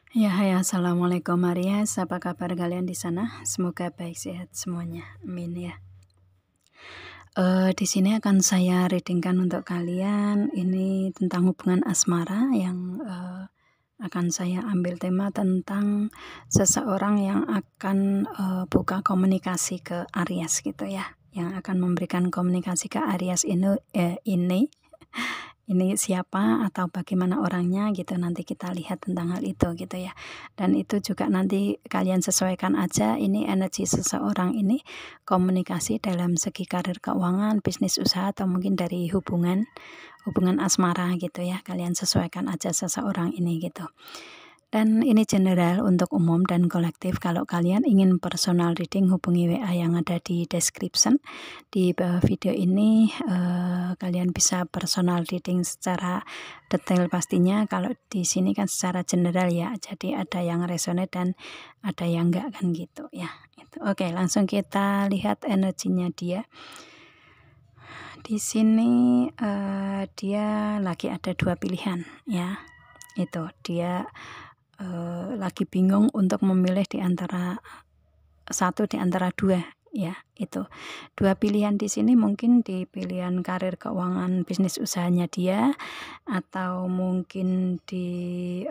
Ya, hai, assalamualaikum Aries, apa kabar kalian di sana? Semoga baik sehat semuanya, amin ya. Di sini akan saya readingkan untuk kalian. Ini tentang hubungan asmara yang akan saya ambil tema tentang seseorang yang akan buka komunikasi ke Aries gitu ya, yang akan memberikan komunikasi ke Aries ini siapa atau bagaimana orangnya gitu, nanti kita lihat tentang hal itu gitu ya. Dan itu juga nanti kalian sesuaikan aja ini energi seseorang ini, komunikasi dalam segi karir keuangan, bisnis usaha, atau mungkin dari hubungan asmara gitu ya. Kalian sesuaikan aja seseorang ini gitu. Dan ini general untuk umum dan kolektif. Kalau kalian ingin personal reading, hubungi WA yang ada di description di bawah video ini. Kalian bisa personal reading secara detail pastinya. Kalau di sini kan secara general ya, jadi ada yang resonate dan ada yang enggak kan gitu ya. Oke, langsung kita lihat energinya dia. Di sini dia lagi ada dua pilihan ya. Itu dia lagi bingung untuk memilih di antara satu di antara dua ya. Itu dua pilihan di sini, mungkin di pilihan karir keuangan bisnis usahanya dia, atau mungkin di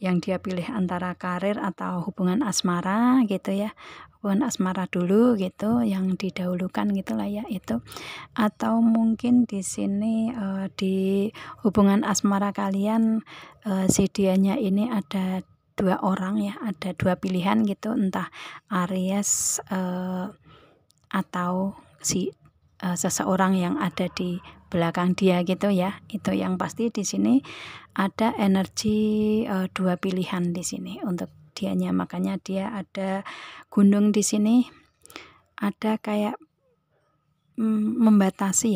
yang dia pilih antara karir atau hubungan asmara gitu ya. Hubungan asmara dulu gitu yang didahulukan gitulah ya itu. Atau mungkin di sini di hubungan asmara kalian si dianya ini ada dua orang ya, ada dua pilihan gitu, entah Aries atau si seseorang yang ada di belakang dia gitu ya. Itu yang pasti di sini ada energi dua pilihan di sini untuk dianya, makanya dia ada gunung di sini, ada kayak membatasi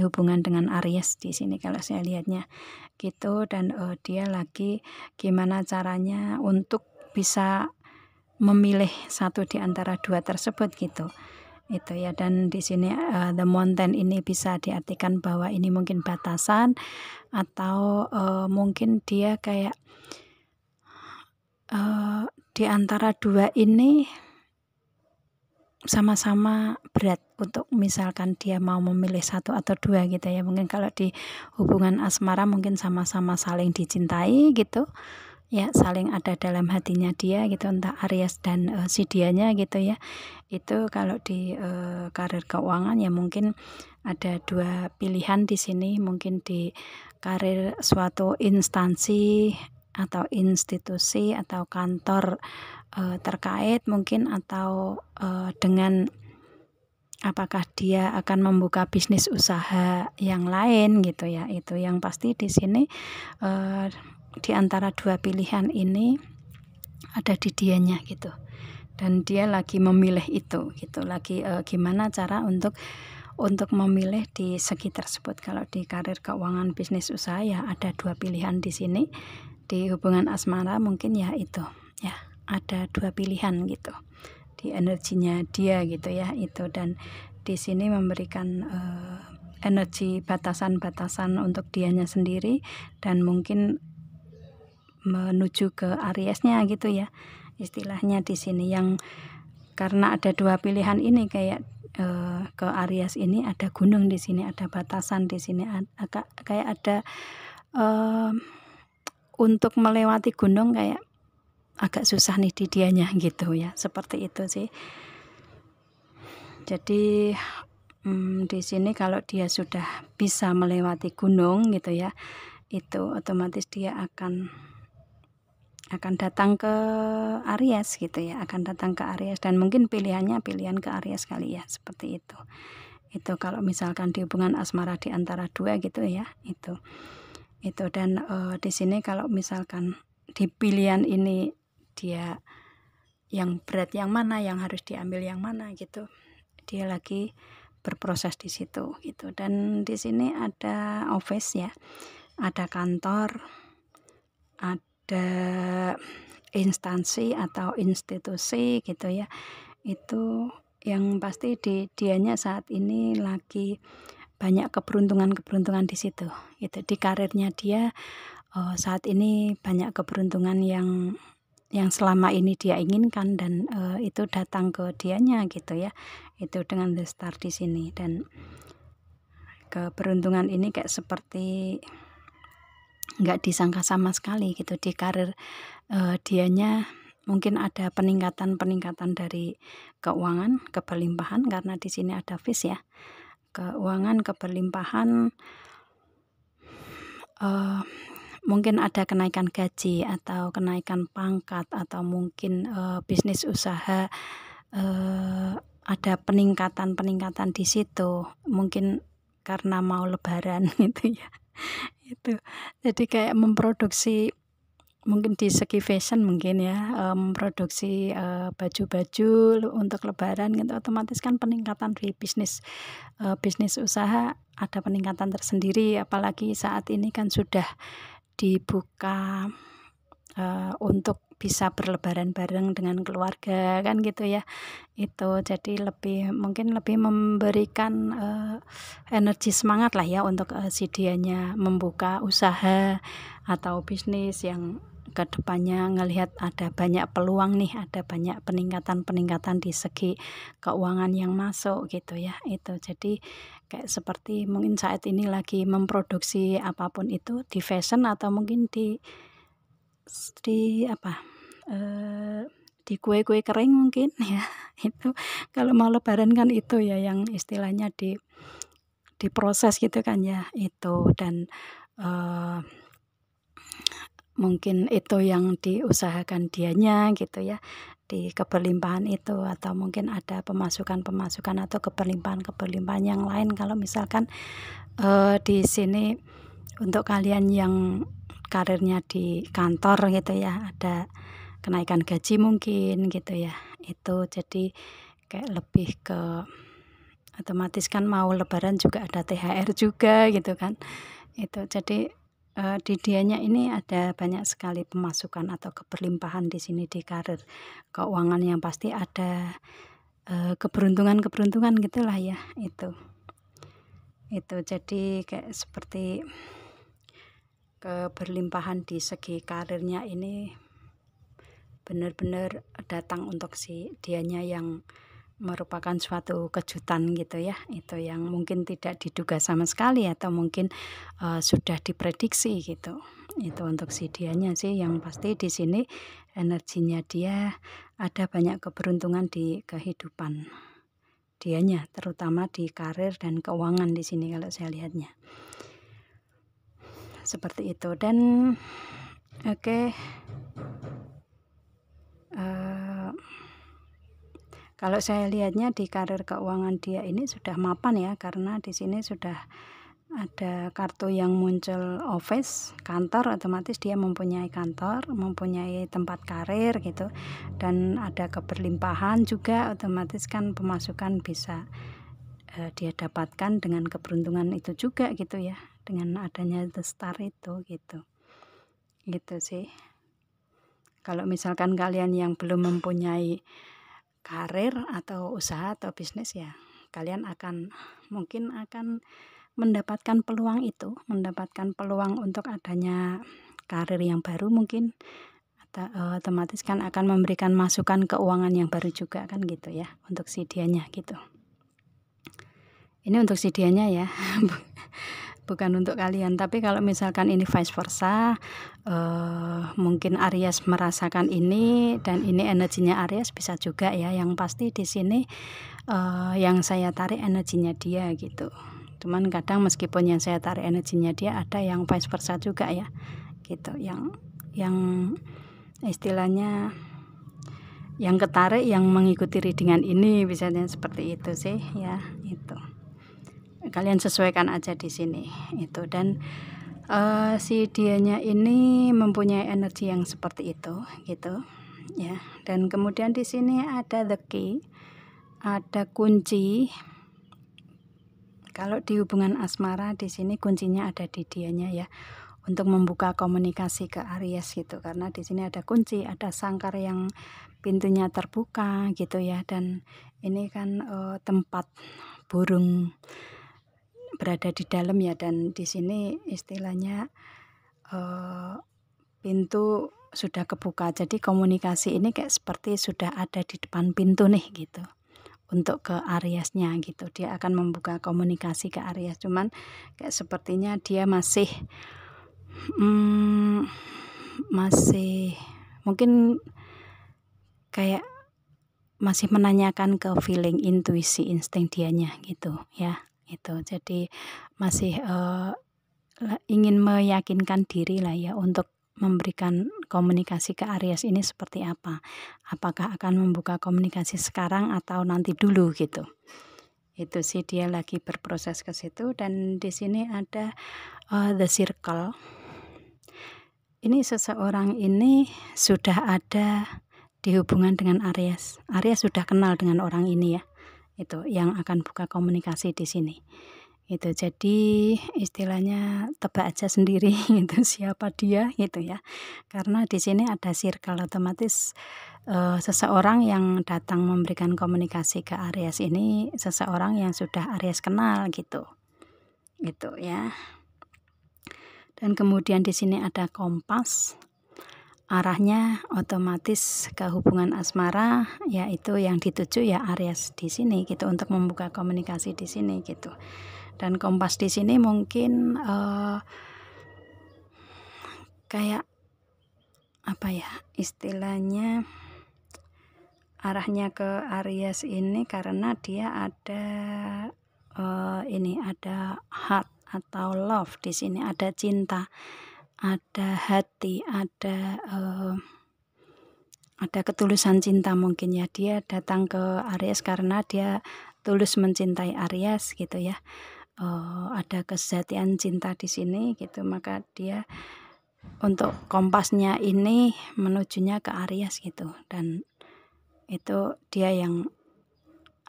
hubungan dengan Aries di sini kalau saya lihatnya gitu. Dan dia lagi gimana caranya untuk bisa memilih satu di antara dua tersebut gitu. Itu ya. Dan di sini the mountain ini bisa diartikan bahwa ini mungkin batasan, atau mungkin dia kayak di antara dua ini sama-sama berat untuk misalkan dia mau memilih satu atau dua gitu ya. Mungkin kalau di hubungan asmara mungkin sama-sama saling dicintai gitu ya, saling ada dalam hatinya dia gitu, entah Aries dan si dianya gitu ya. Itu kalau di karir keuangan ya mungkin ada dua pilihan di sini, mungkin di karir suatu instansi atau institusi atau kantor terkait mungkin, atau dengan apakah dia akan membuka bisnis usaha yang lain gitu ya. Itu yang pasti di sini di antara dua pilihan ini ada di dianya gitu, dan dia lagi memilih itu gitu, lagi gimana cara untuk memilih di segi tersebut. Kalau di karir keuangan bisnis usaha ya ada dua pilihan di sini. Di hubungan asmara mungkin ya itu ya, ada dua pilihan gitu di energinya dia gitu ya itu. Dan di sini memberikan energi batasan-batasan untuk dianya sendiri, dan mungkin menuju ke Ariesnya gitu ya istilahnya di sini. Yang karena ada dua pilihan ini kayak ke Aries ini ada gunung di sini, ada batasan di sini, agak kayak ada untuk melewati gunung kayak agak susah nih di dianya gitu ya, seperti itu sih. Jadi di sini kalau dia sudah bisa melewati gunung gitu ya, itu otomatis dia akan datang ke Aries gitu ya, akan datang ke Aries, dan mungkin pilihannya pilihan ke Aries kali ya, seperti itu. Itu kalau misalkan di hubungan asmara di antara dua gitu ya, itu. Dan di sini kalau misalkan di pilihan ini dia yang berat yang mana, yang harus diambil yang mana gitu, dia lagi berproses di situ gitu. Dan di sini ada office ya, ada kantor, ada instansi atau institusi gitu ya. Itu yang pasti di dianya saat ini lagi banyak keberuntungan di situ gitu. Di karirnya dia saat ini banyak keberuntungan yang selama ini dia inginkan dan itu datang ke dianya gitu ya. Itu dengan The Star di sini, dan keberuntungan ini kayak seperti nggak disangka sama sekali gitu di karir dianya. Mungkin ada peningkatan dari keuangan, keberlimpahan, karena di sini ada fish ya. Keuangan, keberlimpahan, mungkin ada kenaikan gaji atau kenaikan pangkat, atau mungkin bisnis usaha ada peningkatan di situ. Mungkin karena mau lebaran gitu ya. Itu. Jadi kayak memproduksi, mungkin di segi fashion mungkin ya, memproduksi baju-baju untuk lebaran gitu, otomatis kan peningkatan di bisnis usaha ada peningkatan tersendiri, apalagi saat ini kan sudah dibuka untuk bisa berlebaran bareng dengan keluarga kan gitu ya. Itu jadi mungkin lebih memberikan energi semangat lah ya untuk si dianya membuka usaha atau bisnis yang kedepannya ngelihat ada banyak peluang nih, ada banyak peningkatan di segi keuangan yang masuk gitu ya. Itu jadi kayak seperti mungkin saat ini lagi memproduksi apapun itu di fashion, atau mungkin di di kue-kue kering mungkin ya. Itu kalau mau lebaran kan itu ya yang istilahnya diproses gitu kan ya itu, dan mungkin itu yang diusahakan dianya gitu ya, di keberlimpahan itu, atau mungkin ada pemasukan atau keberlimpahan yang lain. Kalau misalkan di sini untuk kalian yang karirnya di kantor gitu ya, ada kenaikan gaji mungkin gitu ya. Itu jadi kayak lebih ke otomatis kan mau lebaran juga ada THR juga gitu kan. Itu jadi di dianya ini ada banyak sekali pemasukan atau keberlimpahan di sini di karir keuangan, yang pasti ada keberuntungan gitulah ya. Itu jadi kayak seperti keberlimpahan di segi karirnya ini benar-benar datang untuk si dianya, yang merupakan suatu kejutan gitu ya. Itu yang mungkin tidak diduga sama sekali, atau mungkin sudah diprediksi gitu. Itu untuk si dianya sih, yang pasti di sini energinya dia ada banyak keberuntungan di kehidupan dianya, terutama di karir dan keuangan di sini kalau saya lihatnya. Seperti itu. Dan oke. Kalau saya lihatnya di karir keuangan dia ini sudah mapan ya, karena di sini sudah ada kartu yang muncul office, kantor, otomatis dia mempunyai kantor, mempunyai tempat karir gitu, dan ada keberlimpahan juga, otomatis kan pemasukan bisa dia dapatkan dengan keberuntungan itu juga gitu ya, dengan adanya The Star itu gitu sih. Kalau misalkan kalian yang belum mempunyai karir atau usaha atau bisnis ya, kalian mungkin akan mendapatkan peluang itu, mendapatkan peluang untuk adanya karir yang baru mungkin, atau otomatis kan akan memberikan masukan keuangan yang baru juga kan gitu ya untuk si dianya gitu. Ini untuk si dianya ya. Bukan untuk kalian. Tapi kalau misalkan ini vice versa, mungkin Aries merasakan ini, dan ini energinya Aries bisa juga ya. Yang pasti di sini yang saya tarik energinya dia gitu. Cuman kadang meskipun yang saya tarik energinya dia, ada yang vice versa juga ya gitu, yang istilahnya yang ketarik, yang mengikuti readingan ini, biasanya seperti itu sih ya. Itu kalian sesuaikan aja di sini itu. Dan si dianya ini mempunyai energi yang seperti itu gitu ya. Dan kemudian di sini ada the key, ada kunci. Kalau di hubungan asmara di sini kuncinya ada di dianya ya, untuk membuka komunikasi ke Aries gitu, karena di sini ada kunci, ada sangkar yang pintunya terbuka gitu ya. Dan ini kan tempat burung berada di dalam ya, dan di sini istilahnya pintu sudah kebuka. Jadi komunikasi ini kayak seperti sudah ada di depan pintu nih gitu. Untuk ke Ariasnya gitu. Dia akan membuka komunikasi ke Aries. Cuman kayak sepertinya dia masih mungkin kayak masih menanyakan ke feeling, intuisi, insting dianya gitu ya. Itu jadi masih ingin meyakinkan diri lah ya untuk memberikan komunikasi ke Aries ini seperti apa. Apakah akan membuka komunikasi sekarang atau nanti dulu gitu. Itu sih dia lagi berproses ke situ. Dan di sini ada the circle. Ini seseorang ini sudah ada di hubungan dengan Aries. Aries sudah kenal dengan orang ini ya. Itu yang akan buka komunikasi di sini. Itu jadi istilahnya tebak aja sendiri itu siapa dia gitu ya. Karena di sini ada circle, otomatis seseorang yang datang memberikan komunikasi ke Aries ini seseorang yang sudah Aries kenal gitu. Gitu ya. Dan kemudian di sini ada kompas. Arahnya otomatis ke hubungan asmara, yaitu yang dituju ya Aries di sini gitu, untuk membuka komunikasi di sini gitu. Dan kompas di sini mungkin kayak apa ya istilahnya, arahnya ke Aries ini karena dia ada ada heart atau love di sini, ada cinta, ada hati, ada ketulusan cinta mungkin ya. Dia datang ke Aries karena dia tulus mencintai Aries gitu ya. Ada kesejatian cinta di sini gitu, maka dia untuk kompasnya ini menujunya ke Aries gitu. Dan itu dia yang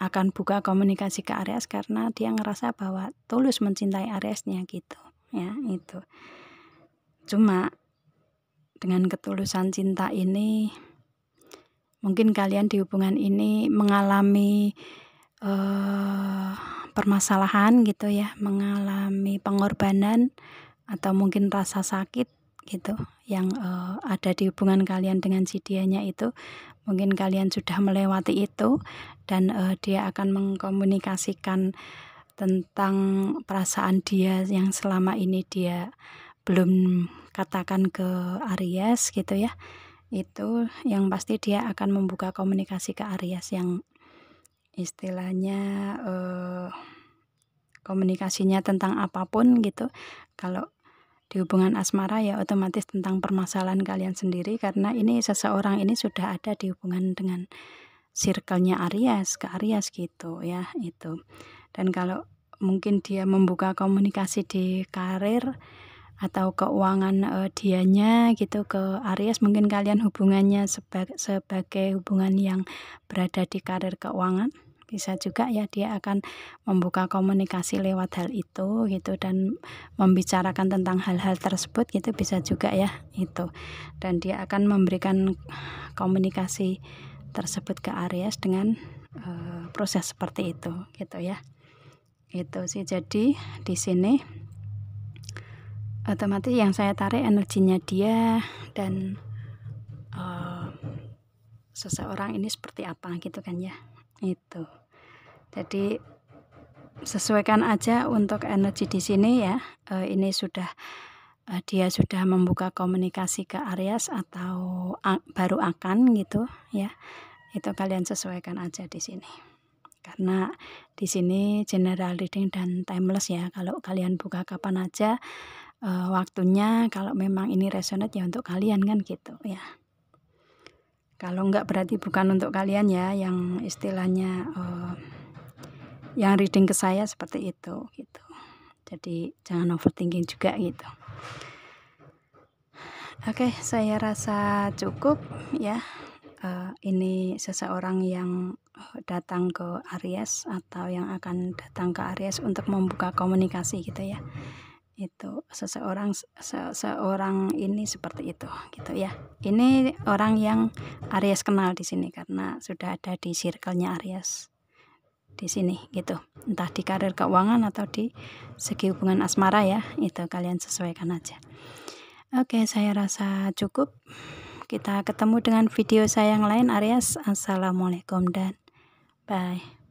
akan buka komunikasi ke Aries karena dia ngerasa bahwa tulus mencintai Ariesnya gitu ya. Itu cuma dengan ketulusan cinta ini mungkin kalian di hubungan ini mengalami permasalahan gitu ya, mengalami pengorbanan atau mungkin rasa sakit gitu yang ada di hubungan kalian dengan si dianya itu. Mungkin kalian sudah melewati itu dan dia akan mengkomunikasikan tentang perasaan dia yang selama ini dia belum katakan ke Aries gitu ya. Itu yang pasti dia akan membuka komunikasi ke Aries yang istilahnya komunikasinya tentang apapun gitu. Kalau di hubungan asmara ya otomatis tentang permasalahan kalian sendiri, karena ini seseorang ini sudah ada di hubungan dengan circle-nya Aries ke Aries gitu ya. Itu. Dan kalau mungkin dia membuka komunikasi di karir atau keuangan dianya gitu ke Aries, mungkin kalian hubungannya sebagai hubungan yang berada di karir keuangan, bisa juga ya dia akan membuka komunikasi lewat hal itu gitu dan membicarakan tentang hal-hal tersebut gitu, bisa juga ya itu. Dan dia akan memberikan komunikasi tersebut ke Aries dengan proses seperti itu gitu ya. Itu sih, jadi di sini otomatis yang saya tarik energinya dia dan seseorang ini seperti apa gitu kan ya. Itu. Jadi sesuaikan aja untuk energi di sini ya. Ini sudah dia sudah membuka komunikasi ke Aries atau baru akan gitu ya. Itu kalian sesuaikan aja di sini. Karena di sini general reading dan timeless ya. Kalau kalian buka kapan aja waktunya, kalau memang ini resonate ya untuk kalian kan gitu ya. Kalau enggak berarti bukan untuk kalian ya, yang istilahnya yang reading ke saya seperti itu gitu. Jadi jangan overthinking juga gitu. Oke, saya rasa cukup ya. Ini seseorang yang datang ke Aries atau yang akan datang ke Aries untuk membuka komunikasi gitu ya. Itu seseorang ini seperti itu gitu ya. Ini orang yang Aries kenal di sini karena sudah ada di circle-nya Aries di sini gitu. Entah di karir keuangan atau di segi hubungan asmara ya. Itu kalian sesuaikan aja. Oke, saya rasa cukup. Kita ketemu dengan video saya yang lain, Aries. Assalamualaikum dan bye.